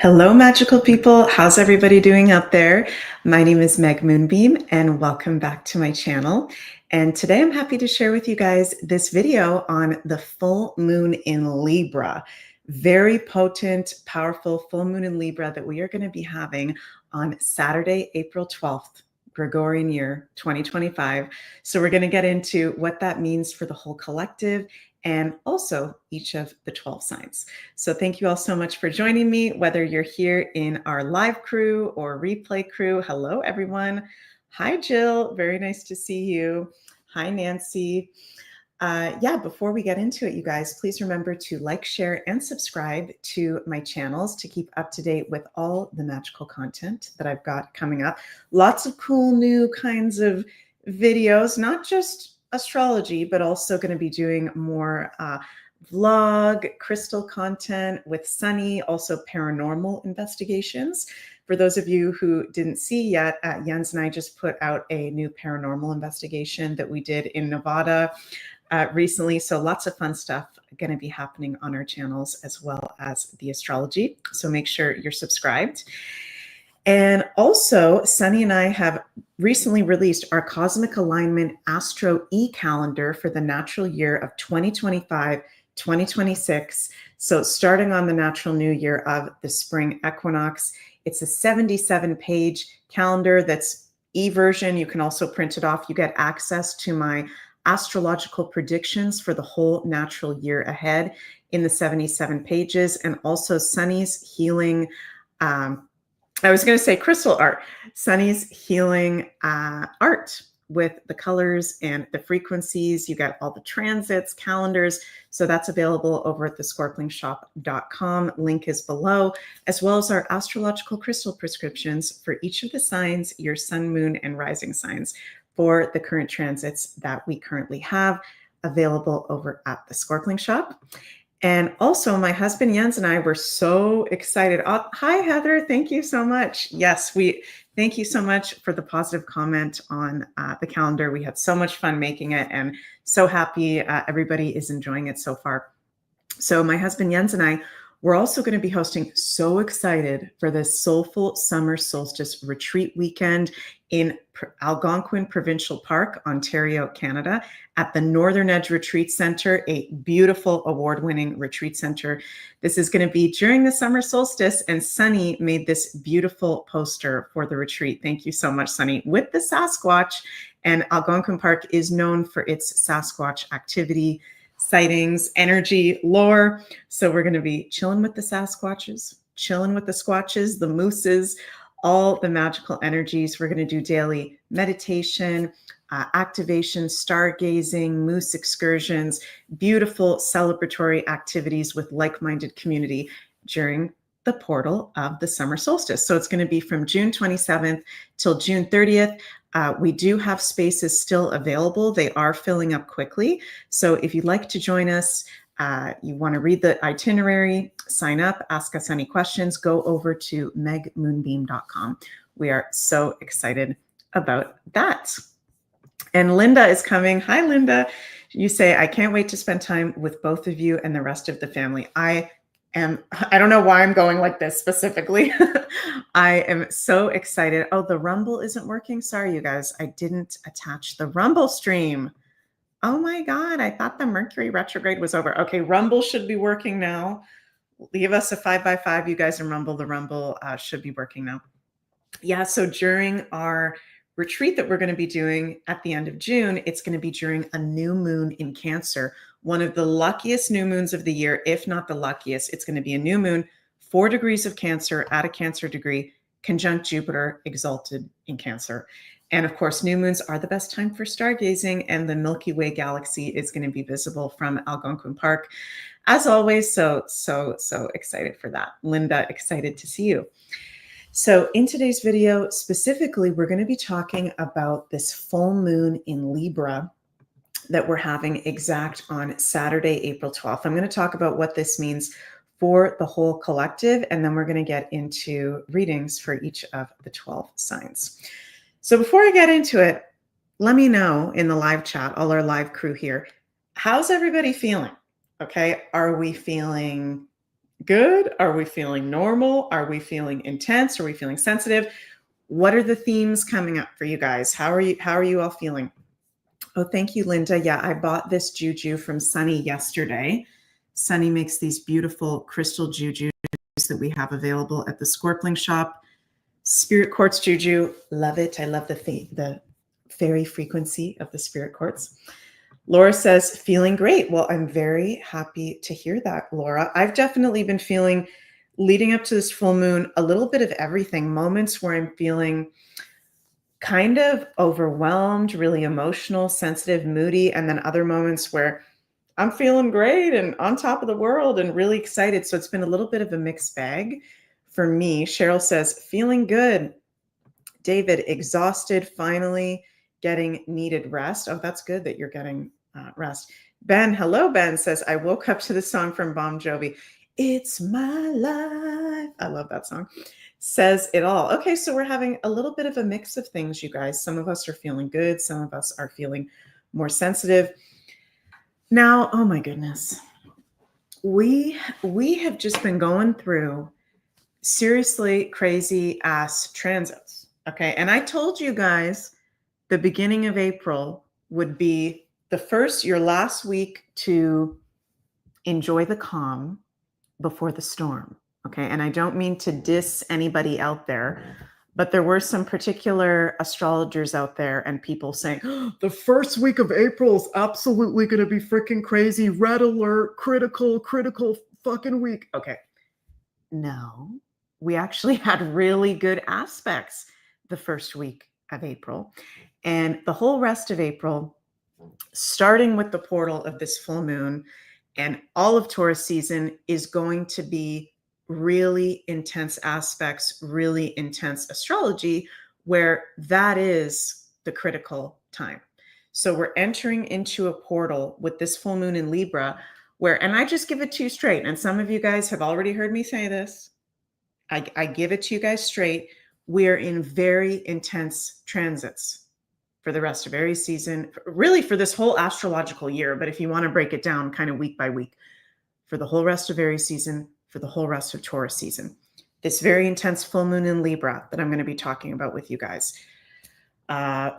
Hello, magical people. How's everybody doing out there? My name is Meg Moonbeam, and welcome back to my channel. And today I'm happy to share with you guys this video on the full moon in Libra. Very potent, powerful full moon in Libra that we are going to be having on Saturday, April 12th. Gregorian year 2025. So we're going to get into what that means for the whole collective and also each of the 12 signs. So thank you all so much for joining me, whether you're here in our live crew or replay crew. Hello, everyone. Hi, Jill. Very nice to see you. Hi, Nancy. Before we get into it, you guys, please remember to like, share, and subscribe to my channels to keep up to date with all the magical content that I've got coming up. Lots of cool new kinds of videos, not just astrology, but also going to be doing more vlog, crystal content with Sunny, also paranormal investigations. For those of you who didn't see yet, Jens and I just put out a new paranormal investigation that we did in Nevada recently. So lots of fun stuff going to be happening on our channels as well as the astrology. So make sure you're subscribed. And also, Sunny and I have recently released our Cosmic Alignment Astro E-Calendar for the natural year of 2025-2026. So starting on the natural new year of the spring equinox, it's a 77-page calendar that's e-version. You can also print it off. You get access to my astrological predictions for the whole natural year ahead in the 77 pages, and also Sunny's healing I was going to say crystal art, Sunny's healing art with the colors and the frequencies. You get all the transits, calendars. So that's available over at thescorpionshop.com. Link is below, as well as our astrological crystal prescriptions for each of the signs, your sun, moon, and rising signs for the current transits that we currently have available over at the Scorpion Shop. And also my husband Jens and I were so excited. Oh, hi, Heather. Thank you so much. Yes, thank you so much for the positive comment on the calendar. We had so much fun making it and so happy everybody is enjoying it so far. So my husband Jens and I, we're also going to be hosting, so excited for this Soulful Summer Solstice Retreat weekend in Algonquin Provincial Park, Ontario, Canada, at the Northern Edge Retreat Center, a beautiful award-winning retreat center. This is going to be during the summer solstice, and Sunny made this beautiful poster for the retreat. Thank you so much, Sunny, with the Sasquatch. And Algonquin Park is known for its Sasquatch activity, sightings, energy, lore. So we're going to be chilling with the Sasquatches, chilling with the Squatches, the Mooses, all the magical energies. We're going to do daily meditation, activation, stargazing, moose excursions, beautiful celebratory activities with like-minded community during the portal of the summer solstice. So it's going to be from June 27th till June 30th. We do have spaces still available. They are filling up quickly. So if you'd like to join us, you want to read the itinerary, sign up, ask us any questions, go over to megmoonbeam.com. We are so excited about that. And Linda is coming. Hi, Linda. You say, I can't wait to spend time with both of you and the rest of the family. I don't know why I'm going like this specifically. I am so excited. Oh, the Rumble isn't working. Sorry, you guys. I didn't attach the Rumble stream. Oh my God. I thought the Mercury retrograde was over. Okay. Rumble should be working now. Leave us a 5x5. You guys in Rumble. The Rumble should be working now. Yeah. So during our retreat that we're going to be doing at the end of June, it's going to be during a new moon in Cancer, one of the luckiest new moons of the year, if not the luckiest. It's going to be a new moon, 4 degrees of Cancer at a Cancer degree, conjunct Jupiter, exalted in Cancer. And of course, new moons are the best time for stargazing, and the Milky Way galaxy is going to be visible from Algonquin Park, as always. So excited for that. Linda, excited to see you. So in today's video, specifically, we're going to be talking about this full moon in Libra that we're having exact on Saturday, April 12th. I'm going to talk about what this means for the whole collective, and then we're going to get into readings for each of the 12 signs. So before I get into it, let me know in the live chat, all our live crew here, how's everybody feeling? Okay, are we feeling good? Are we feeling normal? Are we feeling intense? Are we feeling sensitive? What are the themes coming up for you guys? How are you all feeling? Oh, thank you, Linda. Yeah, I bought this juju from Sunny yesterday. Sunny makes these beautiful crystal jujus that we have available at the Scorpling shop. Spirit quartz juju, love it. I love the fairy frequency of the spirit quartz. Laura says, feeling great. Well, I'm very happy to hear that, Laura. I've definitely been feeling, leading up to this full moon, a little bit of everything. Moments where I'm feeling kind of overwhelmed, really emotional, sensitive, moody, and then other moments where I'm feeling great and on top of the world and really excited. So it's been a little bit of a mixed bag for me. Cheryl says, feeling good. David, exhausted, finally getting needed rest. Oh, that's good that you're getting rest. Ben, hello, Ben says, I woke up to the song from Bon Jovi. It's my life. I love that song. Says it all. Okay, so we're having a little bit of a mix of things, you guys. Some of us are feeling good. Some of us are feeling more sensitive. Now, oh my goodness. We have just been going through seriously crazy ass transits. Okay. And I told you guys the beginning of April would be your last week to enjoy the calm before the storm. Okay. And I don't mean to diss anybody out there, but there were some particular astrologers out there and people saying, oh, the first week of April is absolutely going to be freaking crazy. Red alert, critical fucking week. Okay. No, we actually had really good aspects the first week of April. And the whole rest of April, starting with the portal of this full moon and all of Taurus season, is going to be really intense aspects, really intense astrology, where that is the critical time. So we're entering into a portal with this full moon in Libra where, and I just give it to you straight, and some of you guys have already heard me say this, I give it to you guys straight, we're in very intense transits for the rest of Aries season, really for this whole astrological year, but if you want to break it down kind of week by week, for the whole rest of Aries season, for the whole rest of Taurus season. This very intense full moon in Libra that I'm going to be talking about with you guys.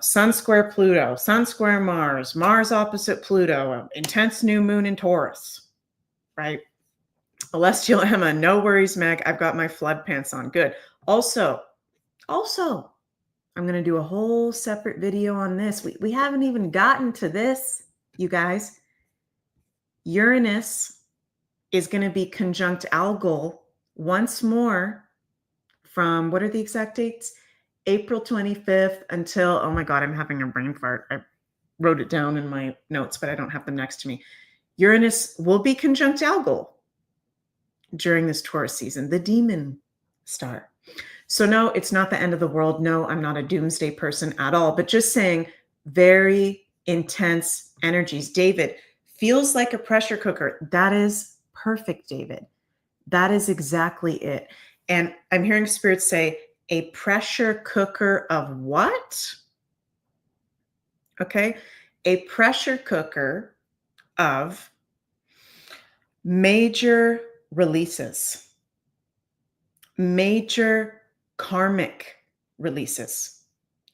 Sun square Pluto, Sun square Mars, Mars opposite Pluto, intense new moon in Taurus, right? Celestial Emma, no worries, Meg. I've got my flood pants on. Good. Also, I'm going to do a whole separate video on this. We haven't even gotten to this, you guys. Uranus is going to be conjunct Algol once more from, what are the exact dates? April 25th until, oh my God, I'm having a brain fart. I wrote it down in my notes, but I don't have them next to me. Uranus will be conjunct Algol during this Taurus season, the demon star. So no, it's not the end of the world. No, I'm not a doomsday person at all, but just saying very intense energies. David, feels like a pressure cooker. That is perfect, David. That is exactly it. And I'm hearing spirits say a pressure cooker of what? Okay. A pressure cooker of major releases, major karmic releases.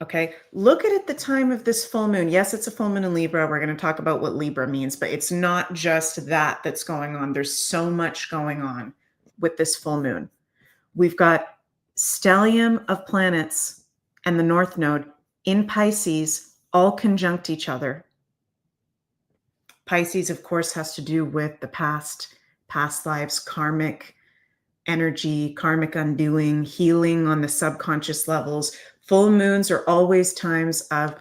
Okay. Look at the time of this full moon. Yes, it's a full moon in Libra. We're going to talk about what Libra means, but it's not just that that's going on. There's so much going on with this full moon. We've got stellium of planets and the North Node in Pisces all conjunct each other. Pisces, of course, has to do with the past lives, karmic energy, karmic undoing, healing on the subconscious levels. Full moons are always times of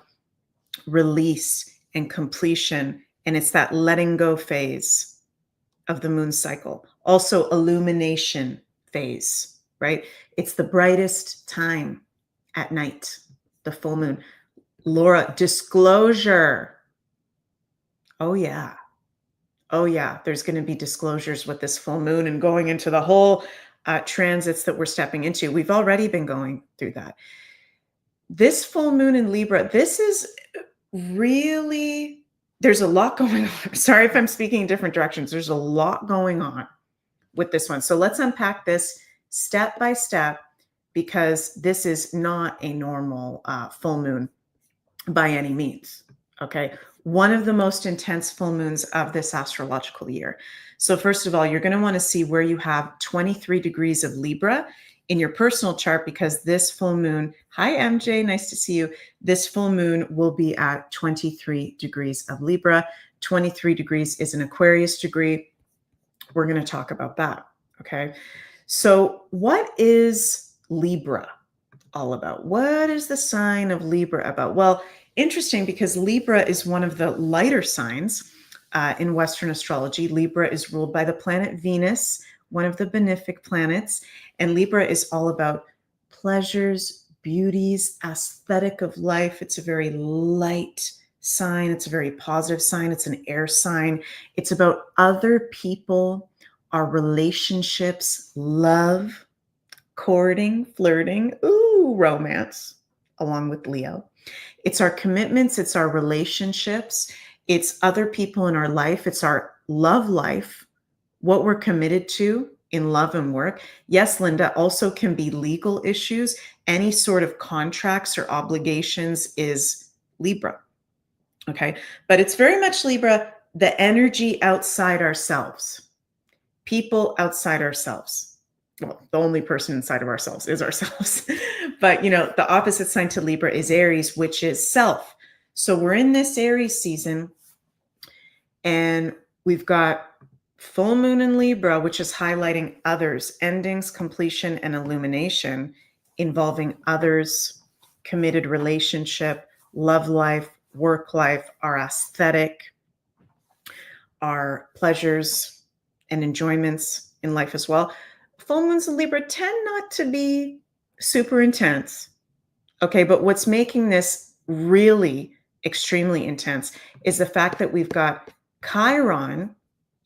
release and completion, and it's that letting go phase of the moon cycle. Also, illumination phase, right? It's the brightest time at night, the full moon. Laura, disclosure. Oh, yeah. Oh, yeah. There's going to be disclosures with this full moon and going into the whole transits that we're stepping into. We've already been going through that. This full moon in Libra, this is really, there's a lot going on. Sorry if I'm speaking in different directions. There's a lot going on with this one. So let's unpack this step by step, because this is not a normal full moon by any means. Okay. One of the most intense full moons of this astrological year. So first of all, you're going to want to see where you have 23 degrees of Libra in your personal chart, because this full moon, hi MJ, nice to see you. This full moon will be at 23 degrees of Libra. 23 degrees is an Aquarius degree. We're going to talk about that. Okay. So what is Libra all about? What is the sign of Libra about? Well, interesting, because Libra is one of the lighter signs in Western astrology. Libra is ruled by the planet Venus, one of the benefic planets. And Libra is all about pleasures, beauties, aesthetic of life. It's a very light sign. It's a very positive sign. It's an air sign. It's about other people, our relationships, love, courting, flirting, romance, along with Leo. It's our commitments. It's our relationships. It's other people in our life. It's our love life, what we're committed to in love and work. Yes, Linda, also can be legal issues. Any sort of contracts or obligations is Libra. Okay. But it's very much Libra, the energy outside ourselves, people outside ourselves. Well, the only person inside of ourselves is ourselves. But, the opposite sign to Libra is Aries, which is self. So we're in this Aries season, and we've got full moon in Libra, which is highlighting others, endings, completion, and illumination, involving others, committed relationship, love life, work life, our aesthetic, our pleasures and enjoyments in life as well. Full moons in Libra tend not to be super intense. Okay, but what's making this really extremely intense is the fact that we've got Chiron,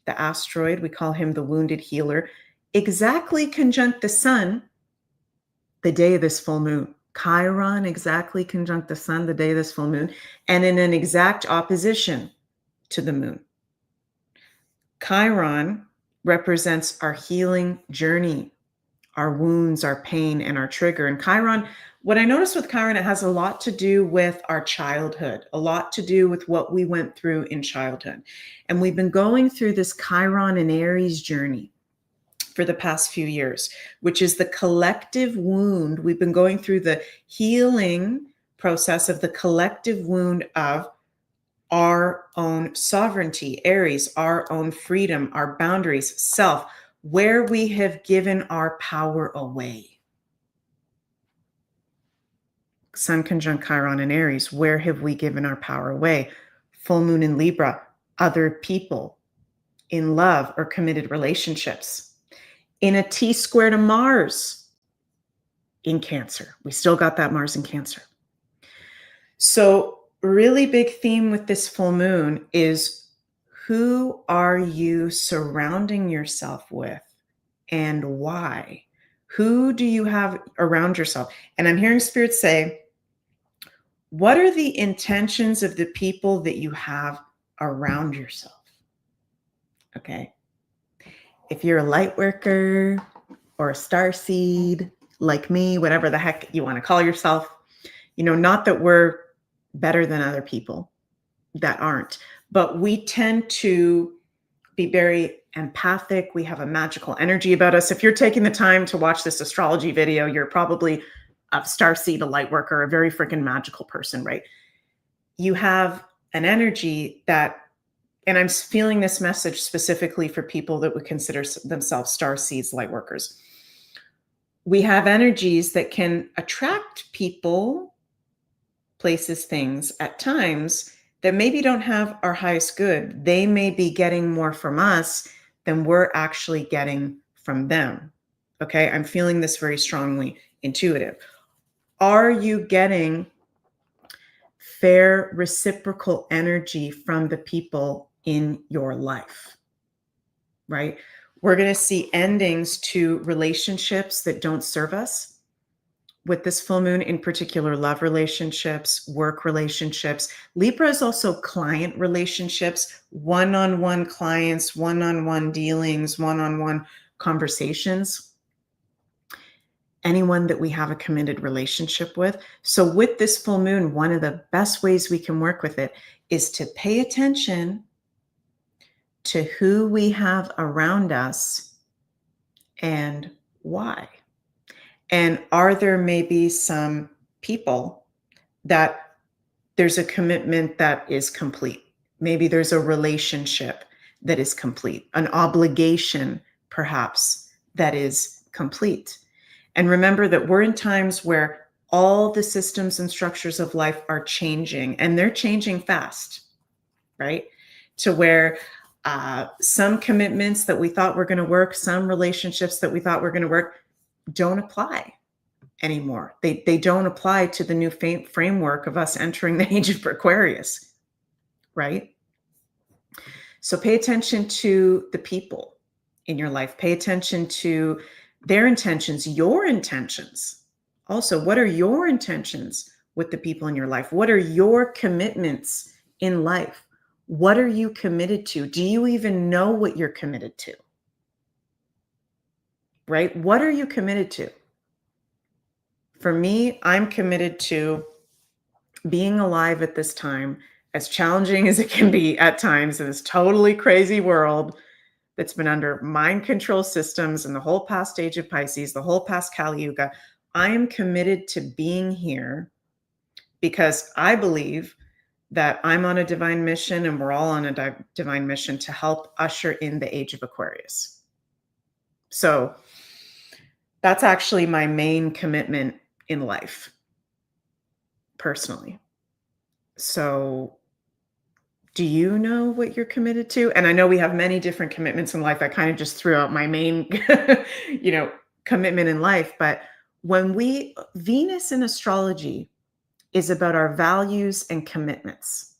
the asteroid, we call him the wounded healer, exactly conjunct the sun the day of this full moon. Chiron exactly conjunct the sun the day of this full moon, and in an exact opposition to the moon. Chiron represents our healing journey, our wounds, our pain, and our trigger. And Chiron, what I noticed with Chiron, it has a lot to do with our childhood, a lot to do with what we went through in childhood. And we've been going through this Chiron and Aries journey for the past few years, which is the collective wound. We've been going through the healing process of the collective wound of our own sovereignty, Aries, our own freedom, our boundaries, self, where we have given our power away. Sun conjunct Chiron and Aries, where have we given our power away? Full moon in Libra, other people, in love or committed relationships. In a T square to Mars in Cancer. We still got that Mars in Cancer. So really big theme with this full moon is, who are you surrounding yourself with and why? Who do you have around yourself? And I'm hearing Spirit say, what are the intentions of the people that you have around yourself? Okay. If you're a light worker or a star seed like me, whatever the heck you want to call yourself, not that we're better than other people that aren't, but we tend to be very empathic. We have a magical energy about us. If you're taking the time to watch this astrology video, you're probably a starseed, a light worker, a very freaking magical person, right? You have an energy that, and I'm feeling this message specifically for people that would consider themselves starseeds, light workers. We have energies that can attract people, places, things at times that maybe don't have our highest good. They may be getting more from us than we're actually getting from them. Okay, I'm feeling this very strongly intuitive. Are you getting fair reciprocal energy from the people in your life? Right? We're going to see endings to relationships that don't serve us with this full moon, in particular, love relationships, work relationships. Libra is also client relationships, one-on-one clients, one-on-one dealings, one-on-one conversations, anyone that we have a committed relationship with. So with this full moon, one of the best ways we can work with it is to pay attention to who we have around us and why. And are there maybe some people that there's a commitment that is complete? Maybe there's a relationship that is complete, an obligation perhaps that is complete. And remember that we're in times where all the systems and structures of life are changing, and they're changing fast, right? To where some commitments that we thought were going to work, some relationships that we thought were going to work, don't apply anymore. They don't apply to the new framework of us entering the age of Aquarius, right? So pay attention to the people in your life. Pay attention to their intentions, your intentions. Also, what are your intentions with the people in your life? What are your commitments in life? What are you committed to? Do you even know what you're committed to? Right? What are you committed to? For me, I'm committed to being alive at this time, as challenging as it can be at times in this totally crazy world that's been under mind control systems and the whole past age of Pisces, the whole past Kali Yuga. I am committed to being here because I believe that I'm on a divine mission and we're all on a divine mission to help usher in the age of Aquarius. So that's actually my main commitment in life, personally. So do you know what you're committed to? And I know we have many different commitments in life. I kind of just threw out my main, commitment in life. But when Venus in astrology is about our values and commitments.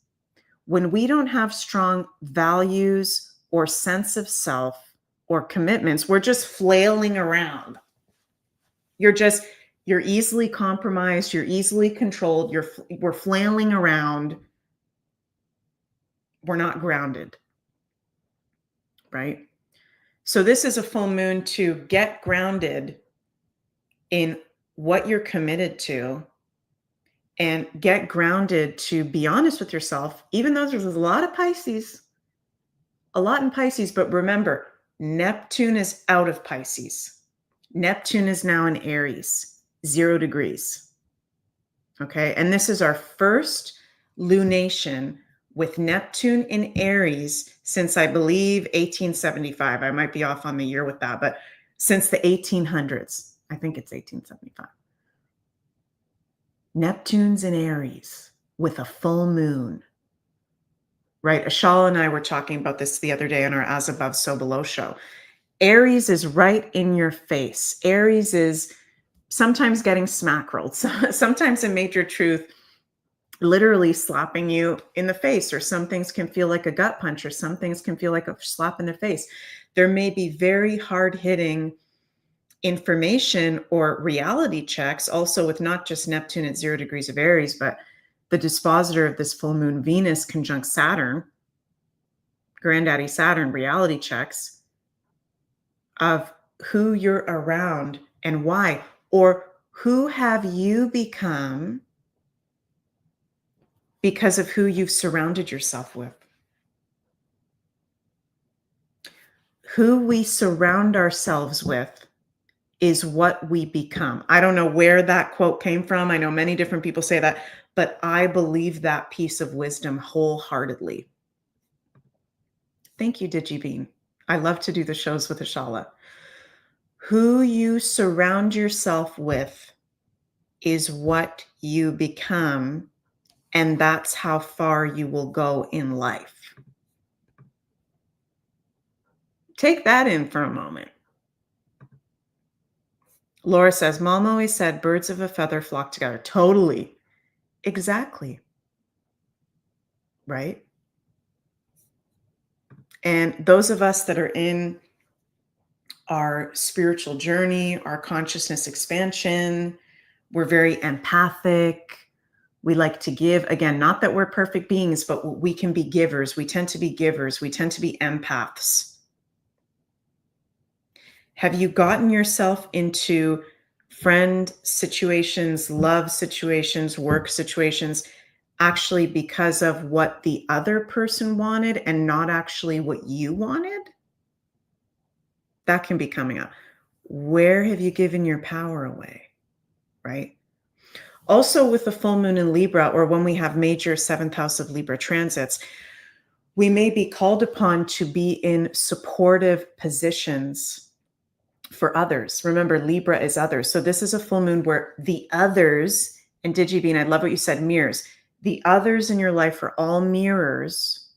When we don't have strong values or sense of self or commitments, we're just flailing around. You're easily compromised. You're easily controlled. We're flailing around. We're not grounded, right? So this is a full moon to get grounded in what you're committed to and get grounded to be honest with yourself, even though there's a lot in Pisces, but remember, Neptune is out of Pisces. Neptune is now in Aries, 0 degrees. Okay, and this is our first lunation with Neptune in Aries since, I believe, 1875. I might be off on the year with that, but since the 1800s. I think it's 1875. Neptune's in Aries with a full moon, right? Ashala and I were talking about this the other day on our As Above, So Below show. Aries is right in your face. Aries is sometimes getting smack-rolled, sometimes a major truth literally slapping you in the face, or some things can feel like a gut punch, or some things can feel like a slap in the face. There may be very hard-hitting information or reality checks, also with not just Neptune at 0 degrees of Aries, but the dispositor of this full moon, Venus conjunct Saturn, Granddaddy Saturn, reality checks of who you're around and why, or who have you become because of who you've surrounded yourself with. Who we surround ourselves with is what we become. I don't know where that quote came from. I know many different people say that, but I believe that piece of wisdom wholeheartedly. Thank you, DigiBean. I love to do the shows with Ashala. Who you surround yourself with is what you become, and that's how far you will go in life. Take that in for a moment. Laura says, Mom always said birds of a feather flock together. Totally. Exactly. Right? And those of us that are in our spiritual journey, our consciousness expansion, we're very empathic. We like to give. Again, not that we're perfect beings, but we can be givers. We tend to be givers. We tend to be empaths. Have you gotten yourself into friend situations, love situations, work situations, actually because of what the other person wanted and not actually what you wanted? That can be coming up. Where have you given your power away? Right? Also, with the full moon in Libra, or when we have major seventh house of Libra transits, we may be called upon to be in supportive positions for others. Remember, Libra is others. So this is a full moon where the others, and Digibene, I love what you said, mirrors. The others in your life are all mirrors.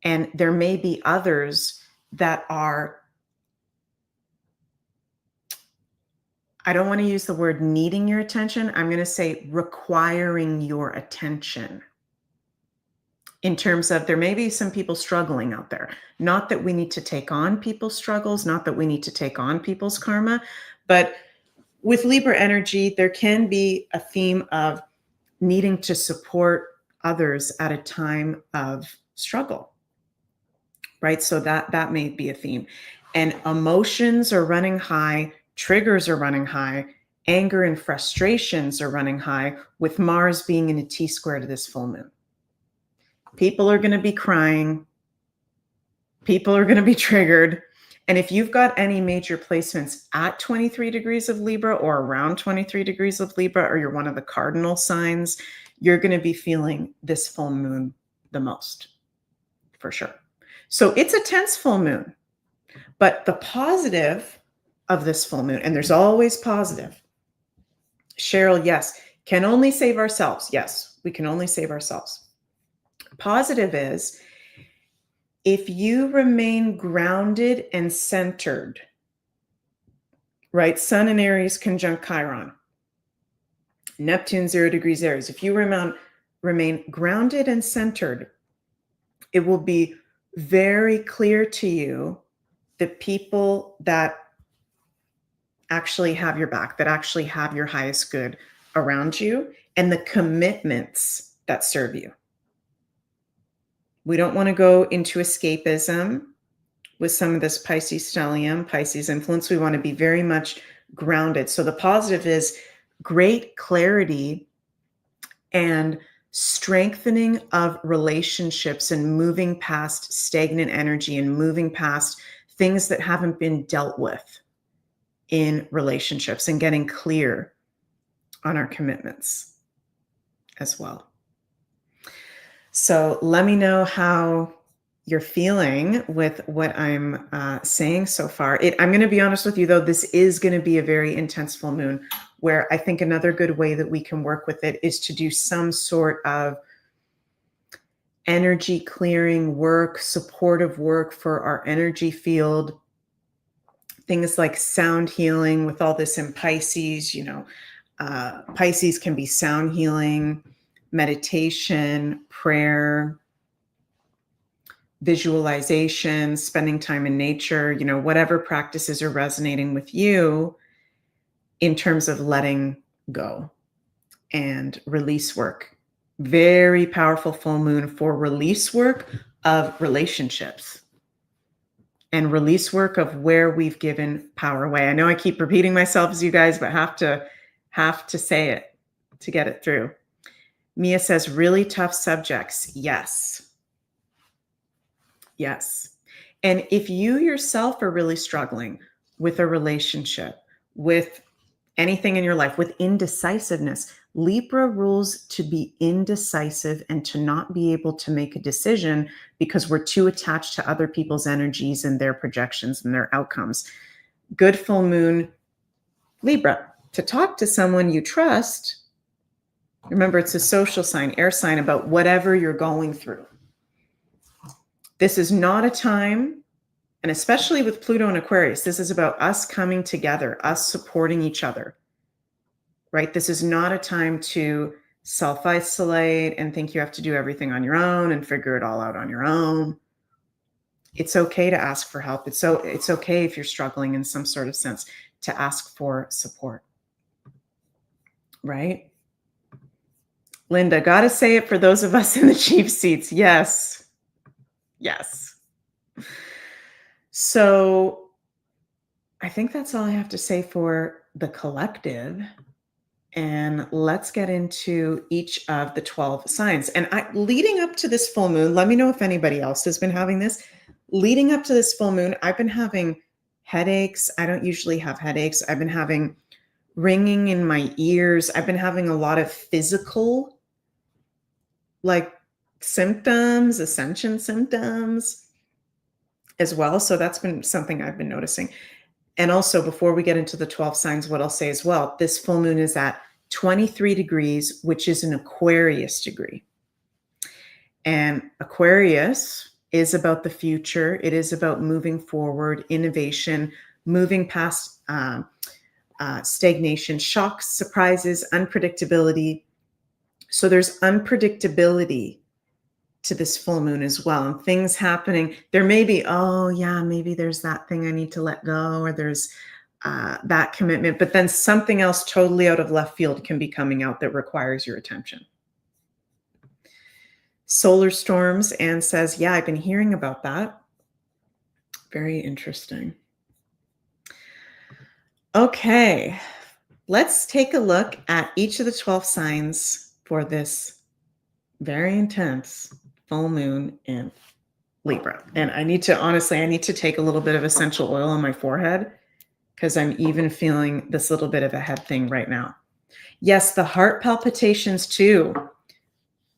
And there may be others that are, I don't want to use the word needing your attention. I'm going to say requiring your attention. In terms of, there may be some people struggling out there. Not that we need to take on people's struggles, not that we need to take on people's karma, but with Libra energy, there can be a theme of needing to support others at a time of struggle, right? So that may be a theme. And emotions are running high, triggers are running high, anger and frustrations are running high, with Mars being in a T-square to this full moon. People are going to be crying. People are going to be triggered. And if you've got any major placements at 23 degrees of Libra or around 23 degrees of Libra, or you're one of the cardinal signs, you're going to be feeling this full moon the most, for sure. So it's a tense full moon. But the positive of this full moon, and there's always positive. Cheryl, yes. Can only save ourselves. Yes, we can only save ourselves. Positive is, if you remain grounded and centered, right? Sun in Aries conjunct Chiron, Neptune 0 degrees Aries. If you remain grounded and centered, it will be very clear to you the people that actually have your back, that actually have your highest good around you, and the commitments that serve you. We don't want to go into escapism with some of this Pisces stellium, Pisces influence. We want to be very much grounded. So the positive is great clarity and strengthening of relationships and moving past stagnant energy and moving past things that haven't been dealt with in relationships and getting clear on our commitments as well. So let me know how you're feeling with what I'm saying so far. I'm going to be honest with you, though, this is going to be a very intense full moon, where I think another good way that we can work with it is to do some sort of energy clearing work, supportive work for our energy field. Things like sound healing with all this in Pisces, Pisces can be sound healing, meditation, prayer, visualization, spending time in nature, whatever practices are resonating with you in terms of letting go and release work. Very powerful full moon for release work of relationships and release work of where we've given power away. I know I keep repeating myself as you guys, but have to say it to get it through. Mia says, really tough subjects. Yes. Yes. And if you yourself are really struggling with a relationship, with anything in your life, with indecisiveness, Libra rules to be indecisive and to not be able to make a decision because we're too attached to other people's energies and their projections and their outcomes. Good full moon, Libra, to talk to someone you trust. Remember, it's a social sign, air sign, about whatever you're going through. This is not a time, and especially with Pluto and Aquarius, this is about us coming together, us supporting each other, right? This is not a time to self-isolate and think you have to do everything on your own and figure it all out on your own. It's okay to ask for help. It's okay if you're struggling in some sort of sense to ask for support, right? Linda, got to say it for those of us in the cheap seats. Yes. Yes. So I think that's all I have to say for the collective. And let's get into each of the 12 signs. And leading up to this full moon, let me know if anybody else has been having this. Leading up to this full moon, I've been having headaches. I don't usually have headaches. I've been having ringing in my ears. I've been having a lot of physical, like, symptoms, ascension symptoms as well. So that's been something I've been noticing. And also, before we get into the 12 signs, what I'll say as well, this full moon is at 23 degrees, which is an Aquarius degree. And Aquarius is about the future. It is about moving forward, innovation, moving past stagnation, shocks, surprises, unpredictability. So there's unpredictability to this full moon as well, and things happening. There may be, oh yeah, maybe there's that thing I need to let go, or there's that commitment, but then something else totally out of left field can be coming out that requires your attention. Solar storms, Anne says, yeah, I've been hearing about that. Very interesting. Okay, let's take a look at each of the 12 signs for this very intense full moon in Libra. And I need to take a little bit of essential oil on my forehead, because I'm even feeling this little bit of a head thing right now. Yes, the heart palpitations too.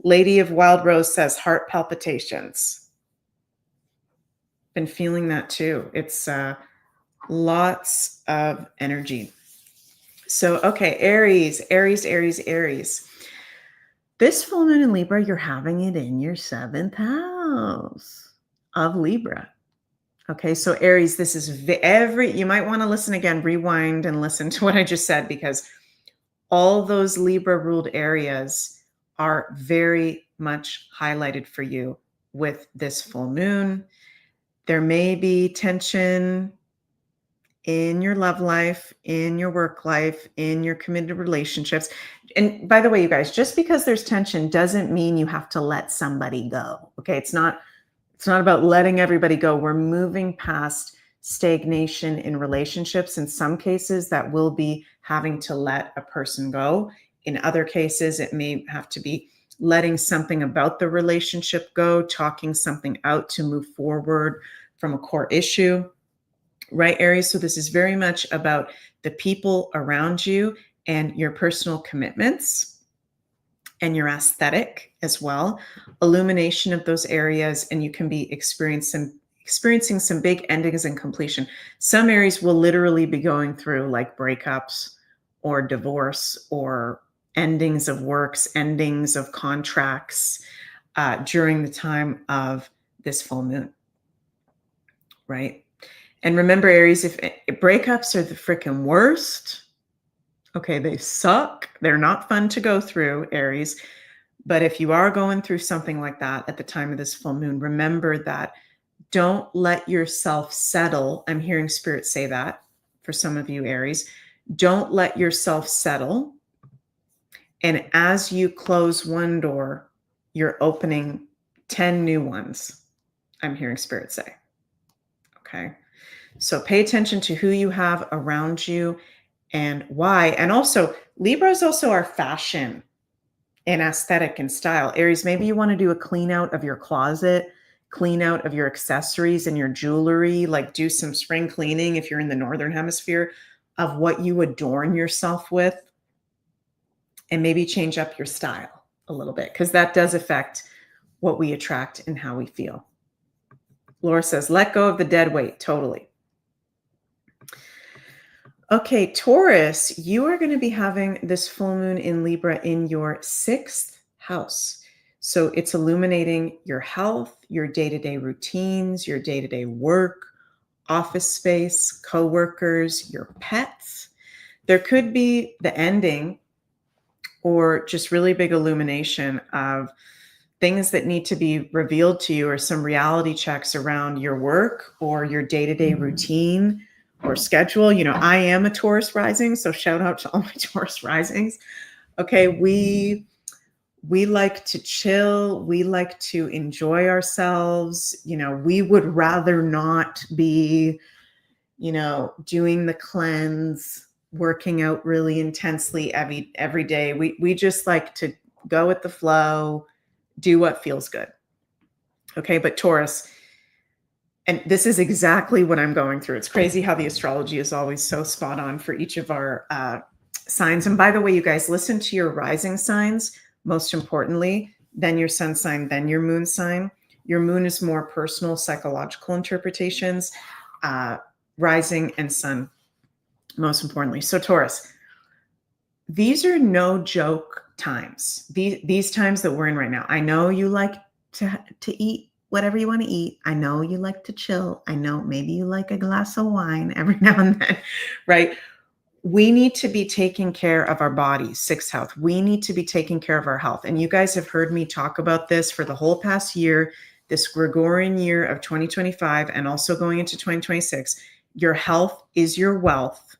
Lady of Wild Rose says heart palpitations. Been feeling that too. It's lots of energy. So, okay, Aries. This full moon in Libra, you're having it in your 7th house of Libra. Okay, so Aries, this is you might want to listen again, rewind and listen to what I just said, because all those Libra ruled areas are very much highlighted for you with this full moon. There may be tension in your love life, in your work life, in your committed relationships. And by the way, you guys, just because there's tension doesn't mean you have to let somebody go. Okay, it's not about letting everybody go. We're moving past stagnation in relationships. In some cases, that will be having to let a person go. In other cases, it may have to be letting something about the relationship go, talking something out to move forward from a core issue. Right, Aries? So this is very much about the people around you and your personal commitments and your aesthetic as well. Illumination of those areas, and you can be experiencing some big endings and completion. Some Aries will literally be going through like breakups or divorce or endings of works, endings of contracts during the time of this full moon, right? And remember, Aries, if breakups are the freaking worst, okay, they suck. They're not fun to go through, Aries. But if you are going through something like that at the time of this full moon, remember that don't let yourself settle. I'm hearing Spirit say that for some of you, Aries. Don't let yourself settle. And as you close one door, you're opening 10 new ones. I'm hearing Spirit say. Okay. So pay attention to who you have around you and why. And also, Libra is also our fashion and aesthetic and style. Aries, maybe you want to do a clean out of your closet, clean out of your accessories and your jewelry, like do some spring cleaning if you're in the Northern Hemisphere of what you adorn yourself with, and maybe change up your style a little bit, because that does affect what we attract and how we feel. Laura says, let go of the dead weight. Totally. Okay, Taurus, you are going to be having this full moon in Libra in your 6th house. So it's illuminating your health, your day-to-day routines, your day-to-day work, office space, coworkers, your pets. There could be the ending or just really big illumination of things that need to be revealed to you, or some reality checks around your work or your day-to-day routine or schedule. You know, I am a Taurus rising, so shout out to all my Taurus risings. Okay, we like to chill. We like to enjoy ourselves. You know, we would rather not be doing the cleanse, working out really intensely every day. We just like to go with the flow, do what feels good. Okay, but Taurus, and this is exactly what I'm going through. It's crazy how the astrology is always so spot on for each of our signs. And by the way, you guys, listen to your rising signs, most importantly, then your sun sign, then your moon sign. Your moon is more personal, psychological interpretations, rising and sun, most importantly. So Taurus, these are no joke times. These times that we're in right now. I know you like to eat whatever you want to eat. I know you like to chill. I know maybe you like a glass of wine every now and then, right? We need to be taking care of our bodies, sixth house. We need to be taking care of our health. And you guys have heard me talk about this for the whole past year, this Gregorian year of 2025, and also going into 2026. Your health is your wealth.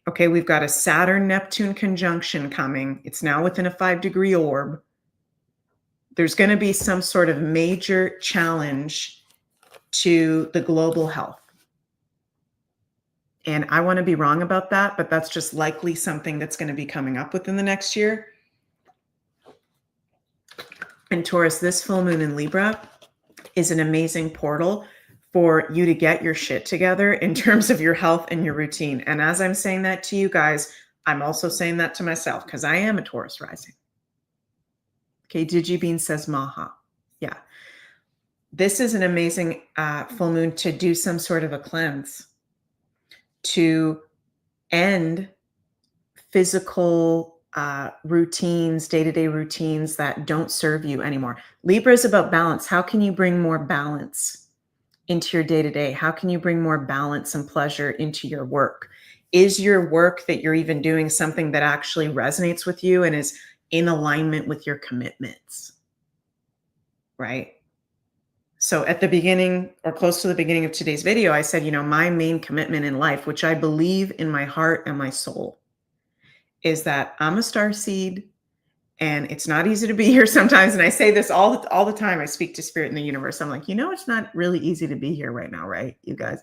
Okay, we've got a Saturn-Neptune conjunction coming. It's now within a 5-degree orb. There's going to be some sort of major challenge to the global health. And I want to be wrong about that, but that's just likely something that's going to be coming up within the next year. And Taurus, this full moon in Libra is an amazing portal for you to get your shit together in terms of your health and your routine. And as I'm saying that to you guys, I'm also saying that to myself because I am a Taurus rising. Okay, Digibean says Maha. Yeah. This is an amazing full moon to do some sort of a cleanse, to end physical routines, day-to-day routines that don't serve you anymore. Libra is about balance. How can you bring more balance into your day-to-day? How can you bring more balance and pleasure into your work? Is your work that you're even doing something that actually resonates with you and is in alignment with your commitments? Right? So at the beginning or close to the beginning of today's video, I said, my main commitment in life, which I believe in my heart and my soul, is that I'm a starseed and it's not easy to be here sometimes. And I say this all the time. I speak to spirit in the universe. I'm like, it's not really easy to be here right now, right, you guys?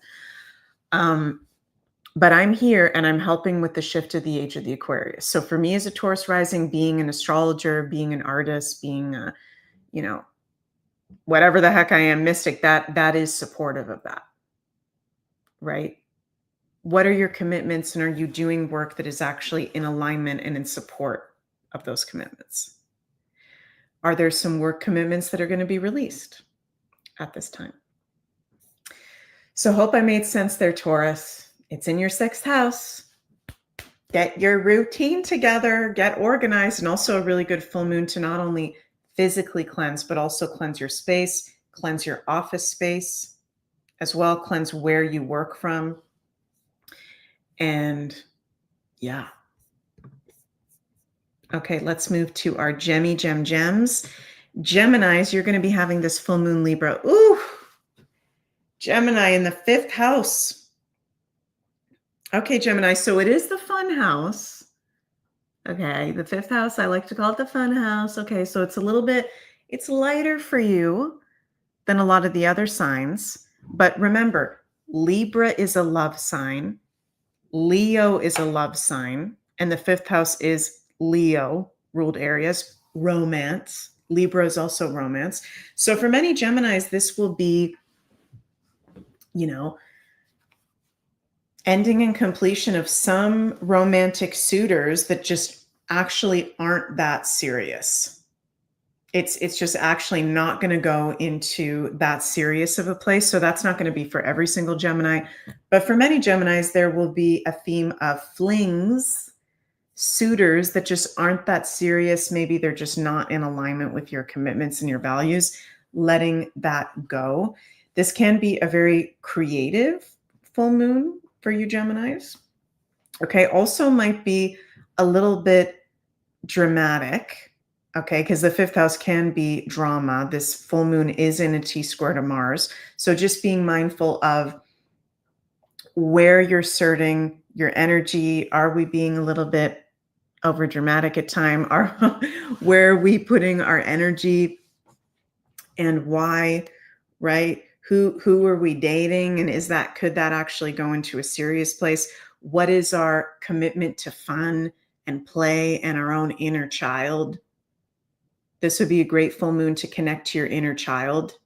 But I'm here and I'm helping with the shift of the age of the Aquarius. So for me as a Taurus rising, being an astrologer, being an artist, being a, whatever the heck I am, mystic, that is supportive of that, right? What are your commitments, and are you doing work that is actually in alignment and in support of those commitments? Are there some work commitments that are going to be released at this time? So hope I made sense there, Taurus. It's in your sixth house. Get your routine together, get organized, and also a really good full moon to not only physically cleanse, but also cleanse your space, cleanse your office space as well, cleanse where you work from. And yeah. Okay, let's move to our gems. Geminis, you're going to be having this full moon Libra. Ooh, Gemini in the 5th house. Okay, Gemini, so it is the fun house. Okay, the 5th house, I like to call it the fun house. Okay, so it's lighter for you than a lot of the other signs. But remember, Libra is a love sign. Leo is a love sign. And the 5th house is Leo ruled areas, romance. Libra is also romance. So for many Geminis, this will be, ending and completion of some romantic suitors that just actually aren't that serious. It's just actually not going to go into that serious of a place. So that's not going to be for every single Gemini. But for many Geminis, there will be a theme of flings, suitors that just aren't that serious. Maybe they're just not in alignment with your commitments and your values, letting that go. This can be a very creative full moon for you Geminis. Okay, also might be a little bit dramatic, okay, because the 5th house can be drama. This full moon is in a T-square to Mars. So just being mindful of where you're asserting your energy. Are we being a little bit over dramatic at time? Where are we putting our energy and why, right? Who are we dating? And could that actually go into a serious place? What is our commitment to fun and play and our own inner child? This would be a great full moon to connect to your inner child,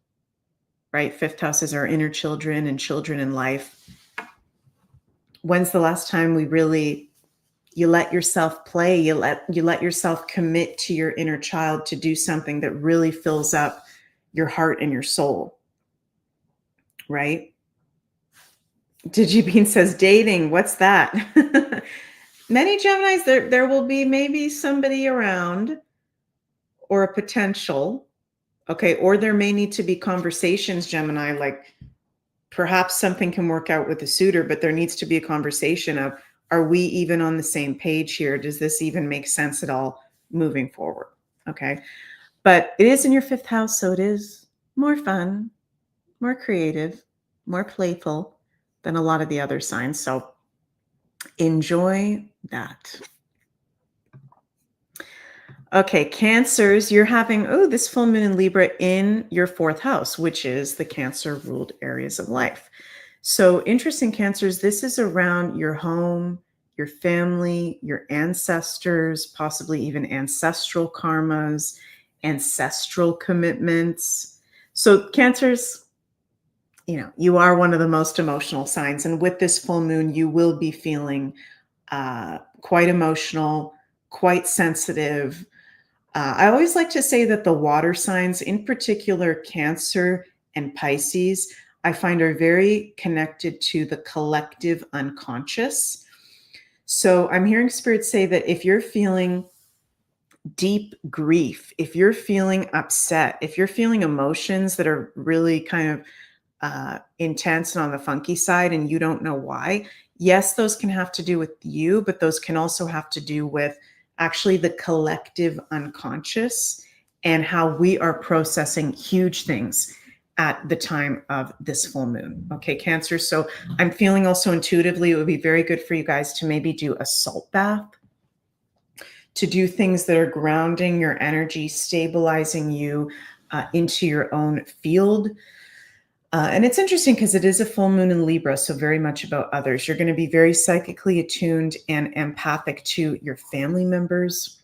right? Fifth house is our inner children and children in life. When's the last time you let yourself play, you let yourself commit to your inner child to do something that really fills up your heart and your soul, right? Digibeen says dating, what's that? Many Geminis, there will be maybe somebody around or a potential, okay, or there may need to be conversations, Gemini, like perhaps something can work out with a suitor, but there needs to be a conversation of, are we even on the same page here? Does this even make sense at all moving forward? Okay. But it is in your fifth house, so it is more fun, more creative, more playful than a lot of the other signs. So enjoy that. Okay, Cancers, you're having, this full moon in Libra in your fourth house, which is the Cancer ruled areas of life. So interesting, Cancers, this is around your home, your family, your ancestors, possibly even ancestral karmas, ancestral commitments. So Cancers, you are one of the most emotional signs. And with this full moon, you will be feeling quite emotional, quite sensitive. I always like to say that the water signs, in particular Cancer and Pisces, I find are very connected to the collective unconscious. So I'm hearing Spirit say that if you're feeling deep grief, if you're feeling upset, if you're feeling emotions that are really kind of intense and on the funky side and you don't know why, yes, those can have to do with you, but those can also have to do with actually the collective unconscious and how we are processing huge things at the time of this full moon. Okay, Cancer. So I'm feeling also intuitively it would be very good for you guys to maybe do a salt bath, to do things that are grounding your energy, stabilizing you into your own field. And it's interesting because it is a full moon in Libra, so very much about others. You're going to be very psychically attuned and empathic to your family members,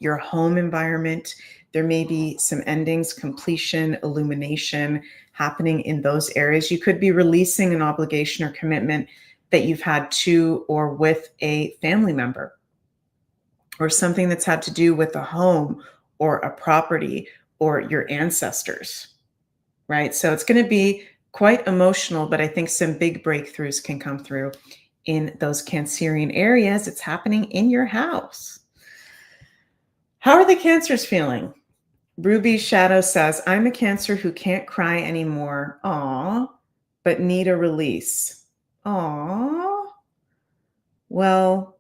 your home environment. There may be some endings, completion, illumination happening in those areas. You could be releasing an obligation or commitment that you've had to or with a family member, or something that's had to do with a home or a property or your ancestors. Right? So it's going to be quite emotional, but I think some big breakthroughs can come through in those Cancerian areas. It's happening in your house. How are the Cancers feeling? Ruby Shadow says, I'm a Cancer who can't cry anymore. Aw, but need a release. Aw. Well,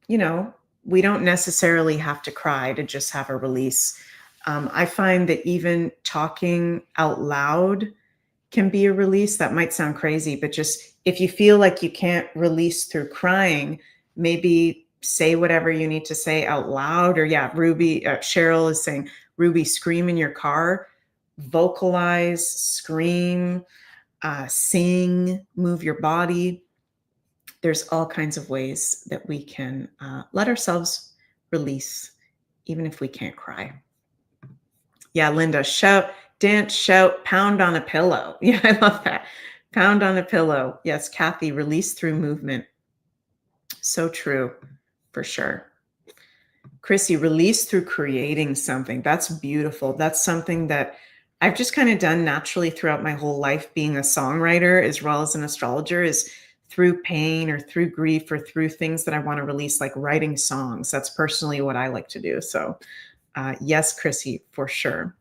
we don't necessarily have to cry to just have a release. I find that even talking out loud can be a release. That might sound crazy, but just if you feel like you can't release through crying, maybe say whatever you need to say out loud. Or Ruby, Cheryl is saying, Ruby, scream in your car, vocalize, scream, sing, move your body. There's all kinds of ways that we can let ourselves release, even if we can't cry. Yeah, Linda, shout, dance, shout, pound on a pillow. Yeah, I love that. Pound on a pillow. Yes, Kathy, release through movement. So true, for sure. Chrissy, release through creating something. That's beautiful. That's something that I've just kind of done naturally throughout my whole life, being a songwriter as well as an astrologer, is through pain or through grief or through things that I want to release, like writing songs. That's personally what I like to do. So yes, Chrissy, for sure.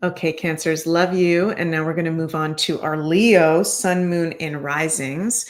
Okay, Cancers, love you. And now we're going to move on to our Leo, Sun, Moon, and Risings.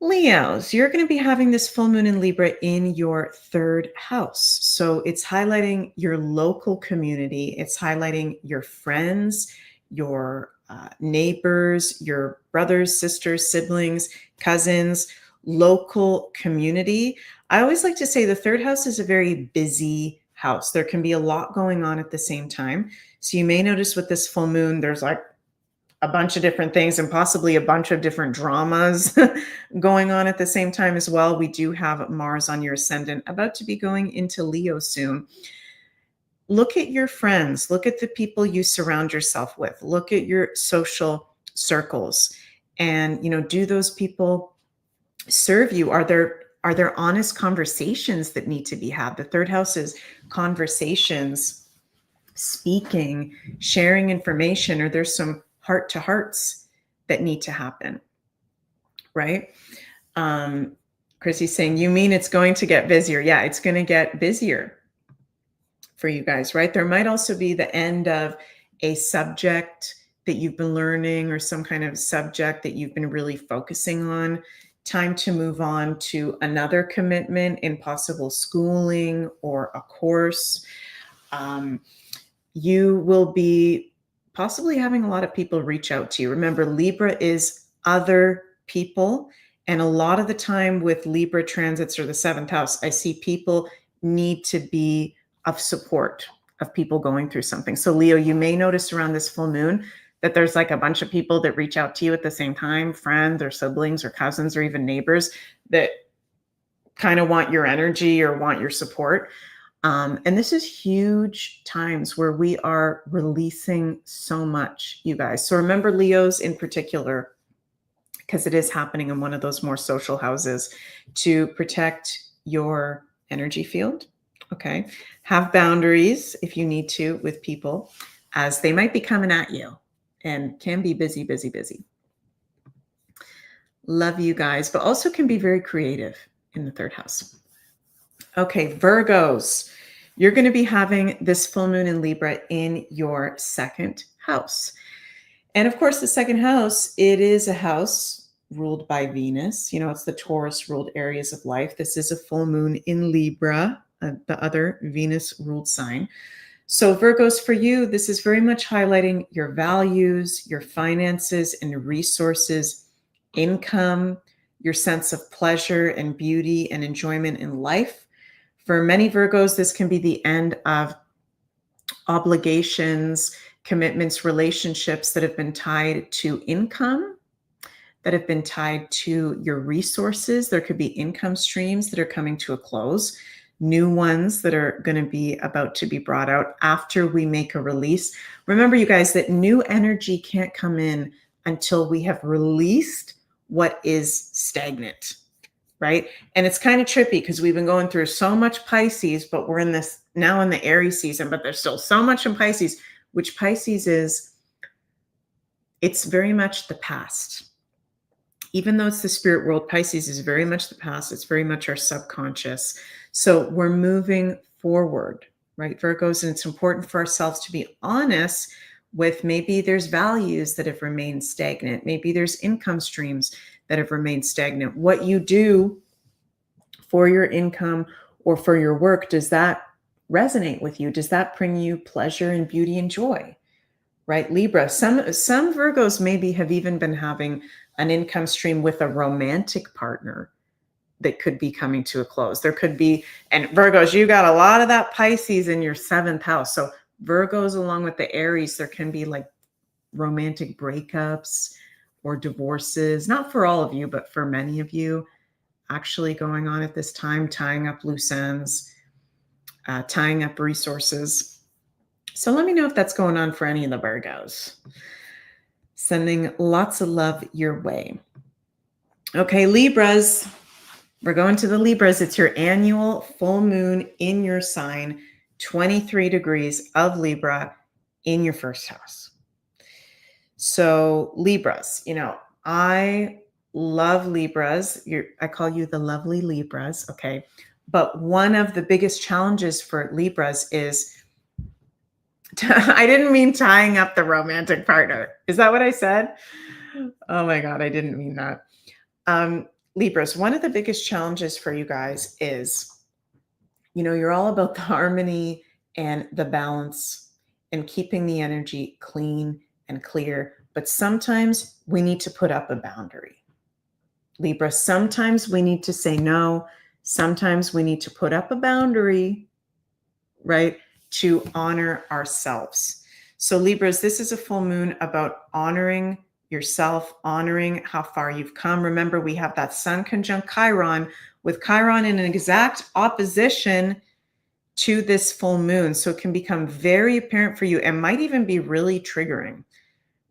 Leos, you're going to be having this full moon in Libra in your third house. So it's highlighting your local community. It's highlighting your friends, your neighbors, your brothers, sisters, siblings, cousins, local community. I always like to say the third house is a very busy house. There can be a lot going on at the same time. So you may notice with this full moon, there's like a bunch of different things and possibly a bunch of different dramas going on at the same time as well. We do have Mars on your ascendant, about to be going into Leo soon. Look at your friends. Look at the people you surround yourself with. Look at your social circles. And, do those people serve you? Are there honest conversations that need to be had? The third house is conversations, speaking, sharing information, or there's some heart to hearts that need to happen, right? Chrissy's saying, you mean it's going to get busier? Yeah, it's going to get busier for you guys, right? There might also be the end of a subject that you've been learning or some kind of subject that you've been really focusing on. Time to move on to another commitment in possible schooling or a course. You will be possibly having a lot of people reach out to you. Remember, Libra is other people. And a lot of the time with Libra transits or the seventh house, I see people need to be of support of people going through something. So Leo, you may notice around this full moon that there's like a bunch of people that reach out to you at the same time, friends or siblings or cousins or even neighbors that kind of want your energy or want your support. And this is huge times where we are releasing so much, you guys. So remember Leos in particular, because it is happening in one of those more social houses, to protect your energy field. Okay. Have boundaries if you need to with people, as they might be coming at you and can be busy, busy, busy. Love you guys, but also can be very creative in the third house. Okay, Virgos, you're going to be having this full moon in Libra in your second house. And of course, the second house, it is a house ruled by Venus. It's the Taurus ruled areas of life. This is a full moon in Libra, the other Venus ruled sign. So Virgos, for you, this is very much highlighting your values, your finances and resources, income, your sense of pleasure and beauty and enjoyment in life. For many Virgos, this can be the end of obligations, commitments, relationships that have been tied to income, that have been tied to your resources. There could be income streams that are coming to a close, new ones that are going to be about to be brought out after we make a release. Remember, you guys, that new energy can't come in until we have released what is stagnant. Right? And it's kind of trippy because we've been going through so much Pisces, but we're in this now in the Aries season, but there's still so much in Pisces, which Pisces is, it's very much the past. Even though it's the spirit world, Pisces is very much the past. It's very much our subconscious. So we're moving forward, right, Virgos? And it's important for ourselves to be honest with maybe there's values that have remained stagnant. Maybe there's income streams that have remained stagnant. What you do for your income or for your work, does that resonate with you? Does that bring you pleasure and beauty and joy? Right, Libra. Some Virgos maybe have even been having an income stream with a romantic partner that could be coming to a close. There could be, and Virgos, you got a lot of that Pisces in your seventh house. So Virgos, along with the Aries, there can be like romantic breakups or divorces, not for all of you, but for many of you actually going on at this time, tying up loose ends, tying up resources. So let me know if that's going on for any of the Virgos. Sending lots of love your way. Okay, Libras, we're going to the Libras. It's your annual full moon in your sign, 23 degrees of Libra in your first house. So Libras, I love Libras. I call you the lovely Libras, okay? But one of the biggest challenges for Libras is, I didn't mean tying up the romantic partner. Is that what I said? Oh my God, I didn't mean that. Libras, one of the biggest challenges for you guys is, you're all about the harmony and the balance and keeping the energy clean and clear. But sometimes we need to put up a boundary. Libra, sometimes we need to say no. Sometimes we need to put up a boundary right? To honor ourselves. So Libras, this is a full moon about honoring yourself, honoring how far you've come. Remember, we have that Sun conjunct Chiron, with Chiron in an exact opposition to this full moon. So it can become very apparent for you and might even be really triggering,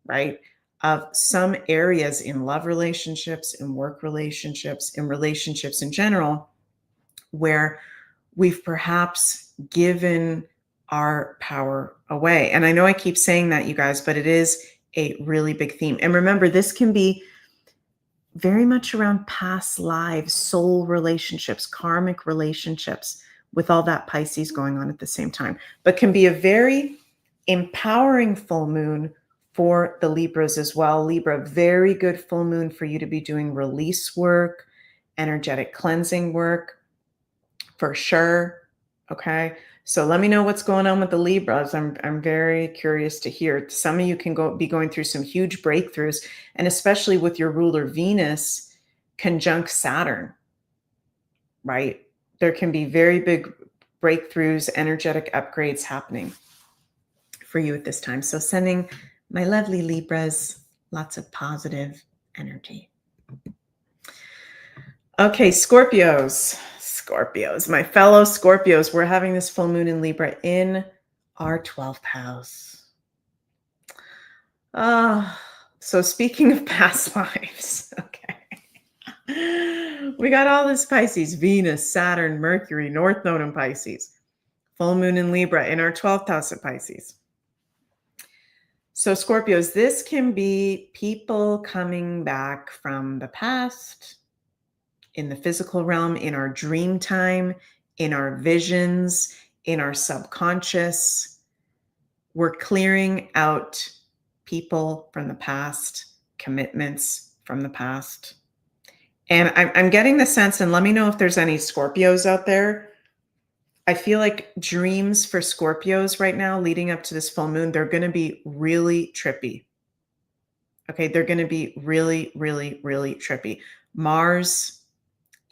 right? Of some areas in love relationships, in work relationships, in relationships in general, where we've perhaps given our power away. And I know I keep saying that, you guys, but it is a really big theme. And remember, this can be very much around past lives, soul relationships, karmic relationships, with all that Pisces going on at the same time, but can be a very empowering full moon for the Libras as well. Libra, very good full moon for you to be doing release work, energetic cleansing work, for sure. Okay. So let me know what's going on with the Libras. I'm very curious to hear. Some of you can be going through some huge breakthroughs, and especially with your ruler Venus conjunct Saturn, right? There can be very big breakthroughs, energetic upgrades happening for you at this time. So sending my lovely Libras lots of positive energy. Okay, Scorpios, my fellow Scorpios, we're having this full moon in Libra in our 12th house. So speaking of past lives, okay. We got all this Pisces, Venus, Saturn, Mercury, North Node in Pisces, full moon in Libra in our 12th house of Pisces. So Scorpios, this can be people coming back from the past, in the physical realm, in our dream time, in our visions, in our subconscious. We're clearing out people from the past, commitments from the past. And I'm getting the sense, and let me know if there's any Scorpios out there. I feel like dreams for Scorpios right now, leading up to this full moon, they're going to be really trippy. Okay, they're going to be really, really, really trippy. Mars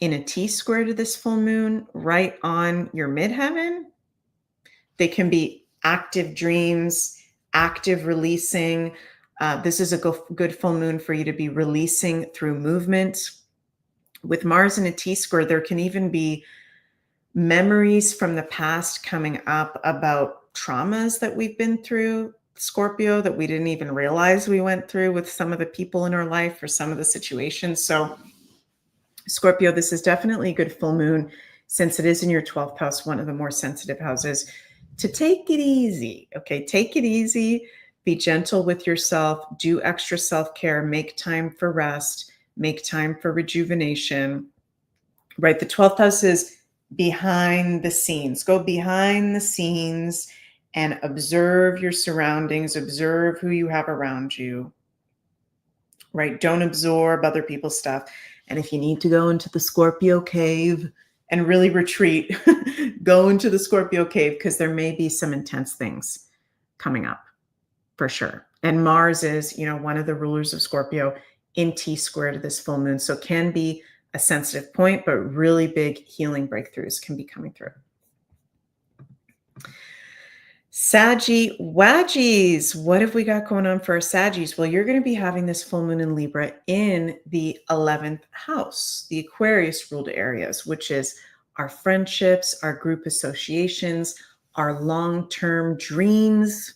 in a T-square to this full moon, right on your midheaven. They can be active dreams, active releasing. This is a good full moon for you to be releasing through movement. With Mars in a T-square, there can even be memories from the past coming up about traumas that we've been through, Scorpio, that we didn't even realize we went through with some of the people in our life or some of the situations. So Scorpio, this is definitely a good full moon, since it is in your 12th house, one of the more sensitive houses, to take it easy. Okay, take it easy, be gentle with yourself, do extra self-care, make time for rest, make time for rejuvenation, right? The 12th house is behind the scenes. Go behind the scenes and observe your surroundings, observe who you have around you, right? Don't absorb other people's stuff. And if you need to go into the Scorpio cave and really retreat, go into the Scorpio cave, because there may be some intense things coming up for sure. And Mars is, one of the rulers of Scorpio in T-square to this full moon. So it can be a sensitive point, but really big healing breakthroughs can be coming through. Saggy Waggies, what have we got going on for our Saggies? Well, you're going to be having this full moon in Libra in the 11th house, the Aquarius ruled areas, which is our friendships, our group associations, our long-term dreams,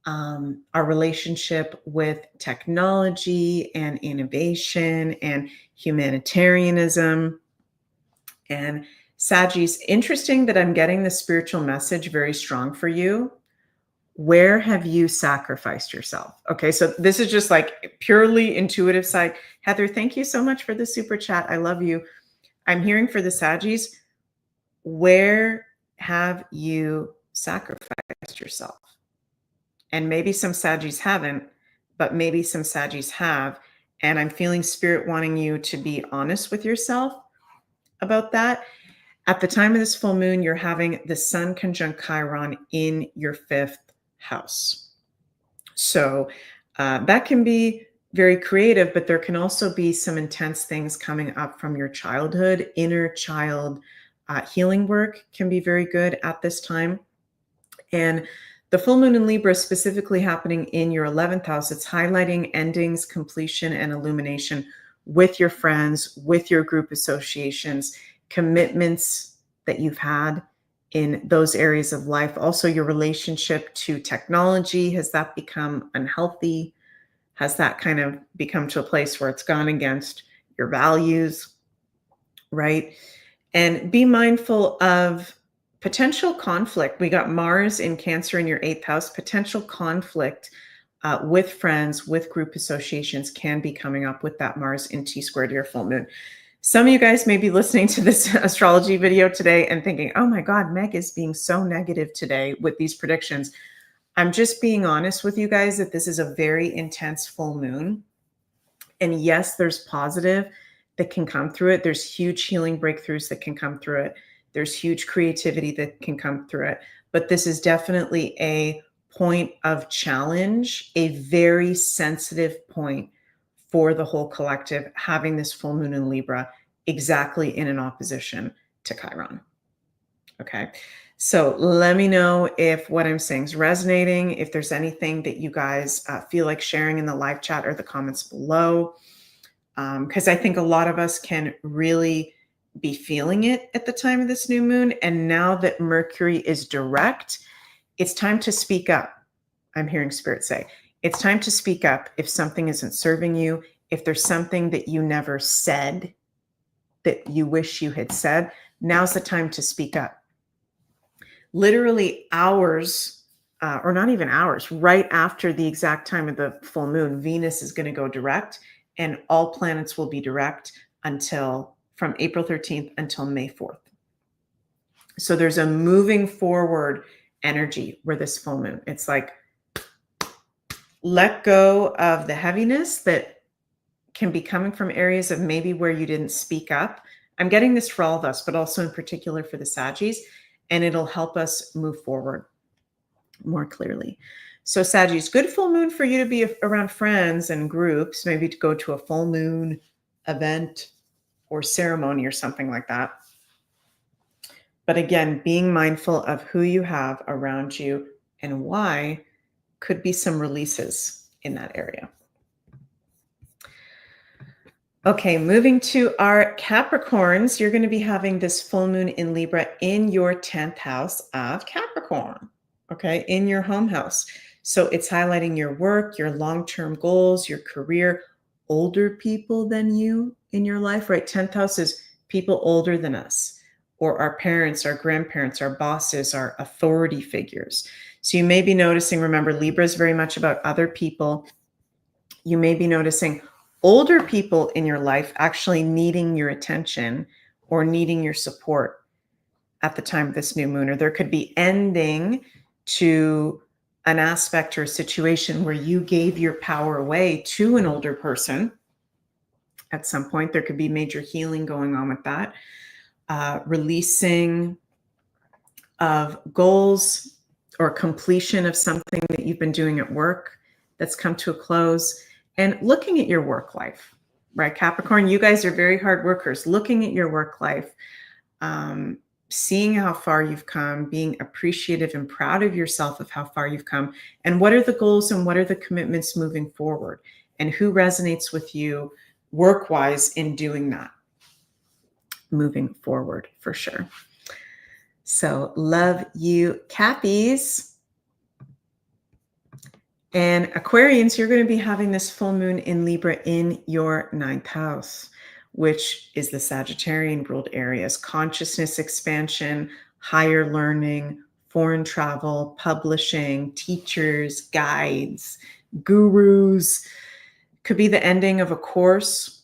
our relationship with technology and innovation and humanitarianism. And Saggies, interesting that I'm getting the spiritual message very strong for you. Where have you sacrificed yourself? Okay, so this is just like purely intuitive side. Heather, thank you so much for the super chat. I love you. I'm hearing for the Saggies, where have you sacrificed yourself? And maybe some Saggies haven't, but maybe some Saggies have. And I'm feeling spirit wanting you to be honest with yourself about that. At the time of this full moon, you're having the Sun conjunct Chiron in your 5th house. So that can be very creative, but there can also be some intense things coming up from your childhood, inner child healing work can be very good at this time. And the full moon in Libra is specifically happening in your 11th house. It's highlighting endings, completion, and illumination with your friends, with your group associations, commitments that you've had in those areas of life. Also, your relationship to technology. Has that become unhealthy? Has that kind of become to a place where it's gone against your values, right? And be mindful of potential conflict. We got Mars in Cancer in your 8th house. Potential conflict with friends, with group associations can be coming up with that Mars in T-squared your full moon. Some of you guys may be listening to this astrology video today and thinking, oh my God, Meg is being so negative today with these predictions. I'm just being honest with you guys that this is a very intense full moon. And yes, there's positive that can come through it. There's huge healing breakthroughs that can come through it. There's huge creativity that can come through it. But this is definitely a point of challenge, a very sensitive point for the whole collective, having this full moon in Libra exactly in an opposition to Chiron. Okay. So let me know if what I'm saying is resonating, if there's anything that you guys feel like sharing in the live chat or the comments below. Because I think a lot of us can really be feeling it at the time of this new moon. And now that Mercury is direct, it's time to speak up. I'm hearing Spirit say, it's time to speak up if something isn't serving you, if there's something that you never said that you wish you had said, now's the time to speak up. Literally hours, or not even hours, right after the exact time of the full moon, Venus is going to go direct, and all planets will be direct until from April 13th until May 4th. So there's a moving forward energy where this full moon, it's like, let go of the heaviness that can be coming from areas of maybe where you didn't speak up. I'm getting this for all of us, but also in particular for the Saggies, and it'll help us move forward more clearly. So Saggies, good full moon for you to be around friends and groups, maybe to go to a full moon event or ceremony or something like that. But again, being mindful of who you have around you and why could be some releases in that area. Okay, moving to our Capricorns, you're going to be having this full moon in Libra in your 10th house of Capricorn, okay, in your home house. So it's highlighting your work, your long-term goals, your career, older people than you in your life, right? 10th house is people older than us, or our parents, our grandparents, our bosses, our authority figures. So you may be noticing, remember, Libra is very much about other people. You may be noticing older people in your life actually needing your attention or needing your support at the time of this new moon, or there could be ending to an aspect or a situation where you gave your power away to an older person at some point. There could be major healing going on with that, releasing of goals or completion of something that you've been doing at work that's come to a close. And looking at your work life, right? Capricorn, you guys are very hard workers. Looking at your work life, seeing how far you've come, being appreciative and proud of yourself of how far you've come, and what are the goals and what are the commitments moving forward, and who resonates with you work-wise in doing that, moving forward for sure. So love you, Cappies. And Aquarians, you're going to be having this full moon in Libra in your 9th house, which is the Sagittarian ruled areas, consciousness expansion, higher learning, foreign travel, publishing, teachers, guides, gurus. Could be the ending of a course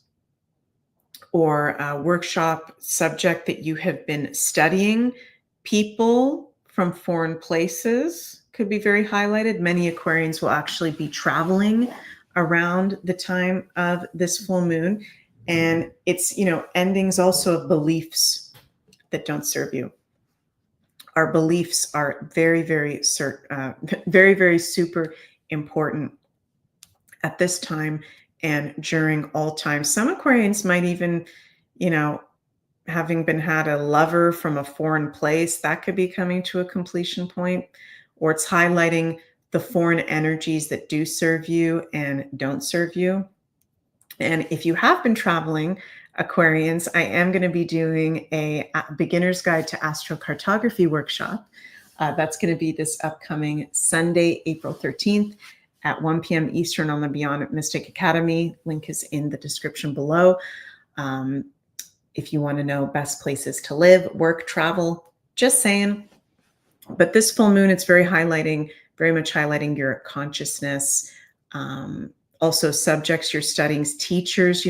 or a workshop subject that you have been studying. People from foreign places could be very highlighted. Many Aquarians will actually be traveling around the time of this full moon. And it's, endings also of beliefs that don't serve you. Our beliefs are very, very, very, very super important at this time and during all times. Some Aquarians might even, having been had a lover from a foreign place, that could be coming to a completion point, or it's highlighting the foreign energies that do serve you and don't serve you. And if you have been traveling, Aquarians, I am going to be doing a beginner's guide to astrocartography workshop. That's going to be this upcoming Sunday, April 13th at 1 p.m. Eastern on the Beyond Mystic Academy. Link is in the description below. If you want to know best places to live, work, travel, just saying. But this full moon, it's very much highlighting your consciousness. Also subjects you're studying, teachers.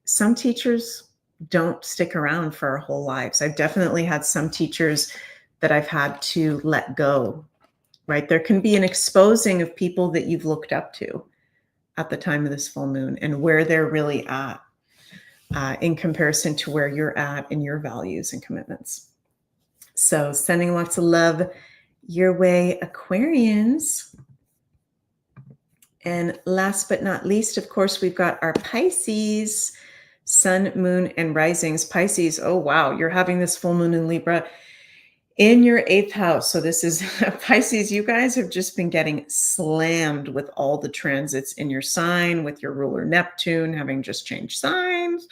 Some teachers don't stick around for our whole lives. I've definitely had some teachers that I've had to let go, right? There can be an exposing of people that you've looked up to at the time of this full moon and where they're really at in comparison to where you're at in your values and commitments. So sending lots of love your way, Aquarians. And last but not least, of course, we've got our Pisces, sun, moon, and risings. Pisces, oh, wow, you're having this full moon in Libra in your 8th house. So this is Pisces. You guys have just been getting slammed with all the transits in your sign, with your ruler Neptune having just changed signs.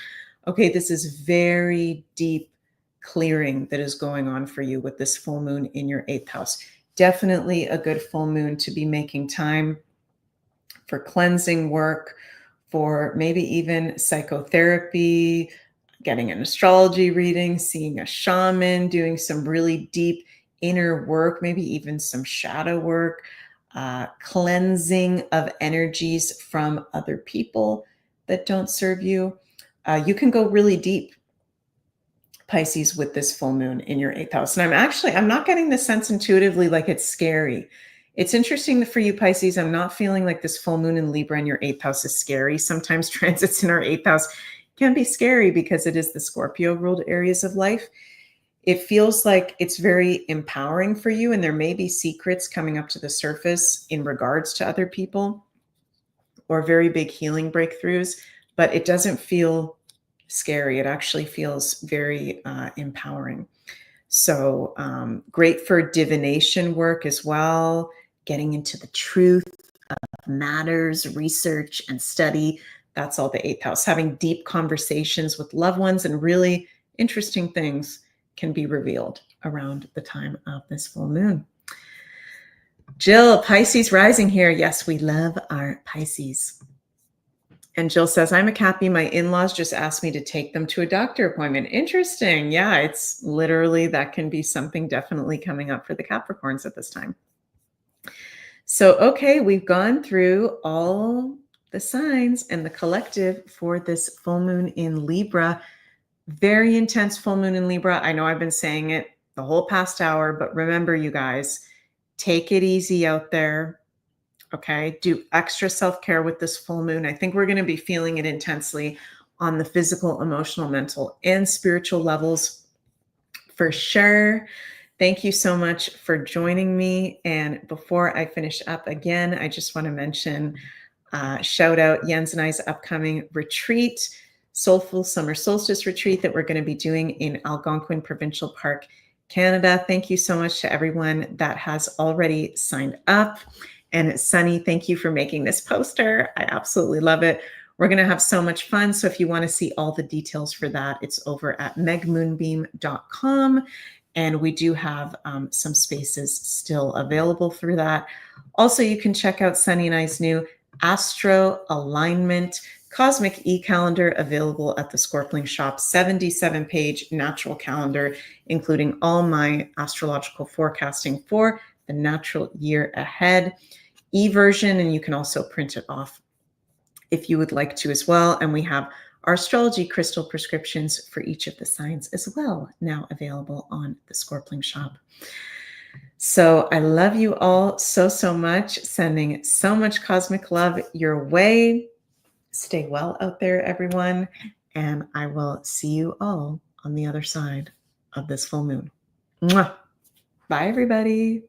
Okay, this is very deep clearing that is going on for you with this full moon in your 8th house. Definitely a good full moon to be making time for cleansing work, for maybe even psychotherapy, getting an astrology reading, seeing a shaman, doing some really deep inner work, maybe even some shadow work, cleansing of energies from other people that don't serve you. You can go really deep, Pisces, with this full moon in your 8th house. And I'm not getting the sense intuitively like it's scary. It's interesting for you, Pisces. I'm not feeling like this full moon in Libra in your 8th house is scary. Sometimes transits in our 8th house can be scary because it is the Scorpio ruled areas of life. It feels like it's very empowering for you, and there may be secrets coming up to the surface in regards to other people or very big healing breakthroughs, but it doesn't feel scary. It actually feels very empowering. So great for divination work as well, getting into the truth of matters, research and study. That's all the 8th house. Having deep conversations with loved ones and really interesting things can be revealed around the time of this full moon. Jill, Pisces rising here. Yes, we love our Pisces. And Jill says, I'm a Cappy. My in-laws just asked me to take them to a doctor appointment. Interesting. Yeah, it's literally, that can be something definitely coming up for the Capricorns at this time. So, okay, we've gone through all the signs and the collective for this full moon in Libra. Very intense full moon in Libra. I know I've been saying it the whole past hour, but remember, you guys, take it easy out there. Okay, do extra self-care with this full moon. I think we're going to be feeling it intensely on the physical, emotional, mental, and spiritual levels for sure. Thank you so much for joining me. And before I finish up again, I just want to mention, shout out Jens and I's upcoming retreat, Soulful Summer Solstice Retreat that we're going to be doing in Algonquin Provincial Park, Canada. Thank you so much to everyone that has already signed up. And Sunny, thank you for making this poster. I absolutely love it. We're going to have so much fun. So if you want to see all the details for that, it's over at megmoonbeam.com. And we do have some spaces still available through that. Also, you can check out Sunny and I's new Astro Alignment Cosmic e-calendar available at the Scorpling Shop, 77-page natural calendar, including all my astrological forecasting for the natural year ahead. E-version, and you can also print it off if you would like to as well. And we have our astrology crystal prescriptions for each of the signs as well, now available on the Scorpling Shop. So I love you all so, so much. Sending so much cosmic love your way. Stay well out there, everyone. And I will see you all on the other side of this full moon. Mwah. Bye, everybody.